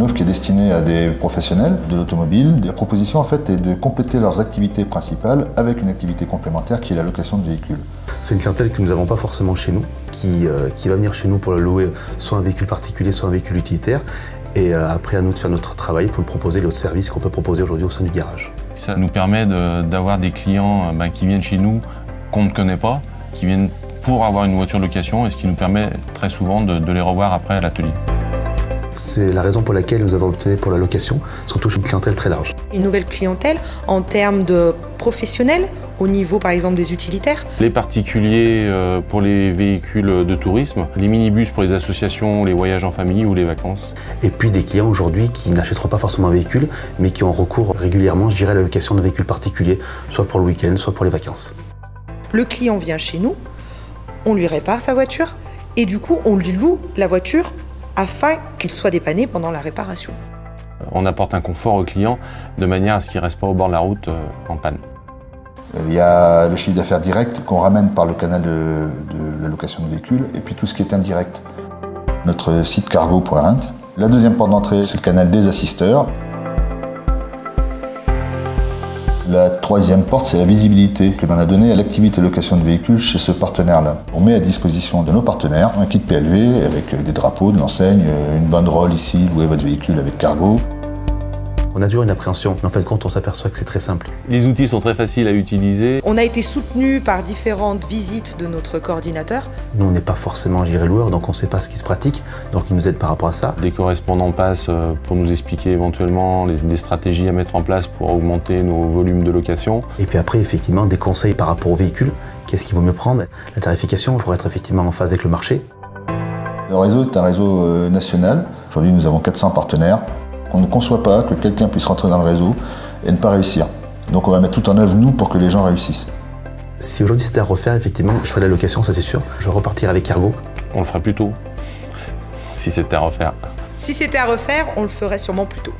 une offre qui est destinée à des professionnels de l'automobile. La proposition en fait est de compléter leurs activités principales avec une activité complémentaire qui est la location de véhicules. C'est une clientèle que nous n'avons pas forcément chez nous, qui va venir chez nous pour louer soit un véhicule particulier, soit un véhicule utilitaire. Et après, à nous de faire notre travail pour lui proposer l'autre service qu'on peut proposer aujourd'hui au sein du garage. Ça nous permet d'avoir des clients qui viennent chez nous qu'on ne connaît pas, qui viennent pour avoir une voiture de location et ce qui nous permet très souvent de les revoir après à l'atelier. C'est la raison pour laquelle nous avons opté pour la location, parce qu'on touche une clientèle très large. Une nouvelle clientèle en termes de professionnels, au niveau par exemple des utilitaires. Les particuliers pour les véhicules de tourisme, les minibus pour les associations, les voyages en famille ou les vacances. Et puis des clients aujourd'hui qui n'achèteront pas forcément un véhicule, mais qui ont recours régulièrement, je dirais, à la location de véhicules particuliers, soit pour le week-end, soit pour les vacances. Le client vient chez nous, on lui répare sa voiture et du coup on lui loue la voiture afin qu'il soit dépanné pendant la réparation. On apporte un confort au client de manière à ce qu'il ne reste pas au bord de la route en panne. Il y a le chiffre d'affaires direct qu'on ramène par le canal de la location de véhicules et puis tout ce qui est indirect. Notre site cargo.int. La deuxième porte d'entrée, c'est le canal des assisteurs. La troisième porte, c'est la visibilité que l'on a donnée à l'activité de location de véhicules chez ce partenaire-là. On met à disposition de nos partenaires un kit PLV avec des drapeaux de l'enseigne, une banderole ici, louez votre véhicule avec cargo. On a toujours une appréhension, mais en fait, quand on s'aperçoit que c'est très simple. Les outils sont très faciles à utiliser. On a été soutenu par différentes visites de notre coordinateur. Nous, on n'est pas forcément loueur, donc on ne sait pas ce qui se pratique, donc il nous aide par rapport à ça. Des correspondants passent pour nous expliquer éventuellement des stratégies à mettre en place pour augmenter nos volumes de location. Et puis après, effectivement, des conseils par rapport au véhicule. Qu'est-ce qu'il vaut mieux prendre? La tarification pour être effectivement en phase avec le marché. Le réseau est un réseau national. Aujourd'hui, nous avons 400 partenaires. On ne conçoit pas que quelqu'un puisse rentrer dans le réseau et ne pas réussir. Donc on va mettre tout en œuvre, nous, pour que les gens réussissent. Si aujourd'hui c'était à refaire, effectivement, je ferais la location, ça c'est sûr. Je vais repartir avec cargo. On le ferait plus tôt, si c'était à refaire. Si c'était à refaire, on le ferait sûrement plus tôt.